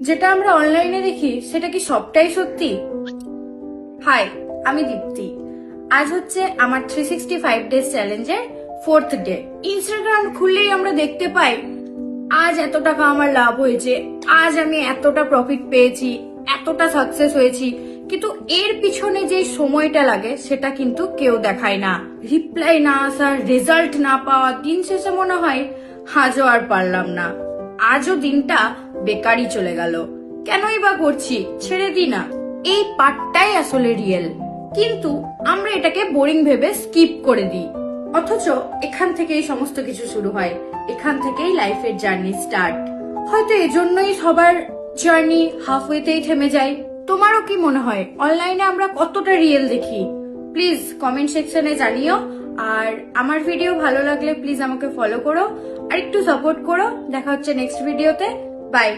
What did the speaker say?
যেটা আমরা অনলাইনে দেখি সেটা কি সবটাই সত্যি? হাই, আমি দীপ্তি। আজ হচ্ছে আমার 365 ডেজ চ্যালেঞ্জের 4th ডে। ইনস্টাগ্রাম খুললেই আমরা দেখতে পাই আজ এত টাকা আমার লাভ হয়েছে, আজ আমি এতটা প্রফিট পেয়েছি, এতটা সাকসেস হয়েছি, কিন্তু এর পিছনে যে সময়টা লাগে সেটা কিন্তু কেউ দেখায় না। রিপ্লাই না আসা, রেজাল্ট না পাওয়া, দিন শেষে মনে হয় আজও আর পারলাম না, আজও দিনটা বেকারই চলে গেল, কেনই বা করছি, ছেড়ে দি না। এই পার্টটাই আসলে রিয়েল, কিন্তু আমরা এটাকে বোরিং ভেবে স্কিপ করে দিই। অথচ এখান থেকেই সমস্ত কিছু শুরু হয়, এখান থেকেই লাইফের জার্নি স্টার্ট। হয়তো এজন্যই সবার জার্নি হাফওয়েতেই থেমে যায়। তোমারও কি মনে হয় অনলাইনে আমরা কতটা রিয়েল দেখি? প্লিজ কমেন্ট সেকশনে জানিও। আর আমার ভিডিও ভালো লাগলে প্লিজ আমাকে ফলো করো আর একটু সাপোর্ট করো। দেখা হচ্ছে নেক্সট ভিডিওতে। বাই।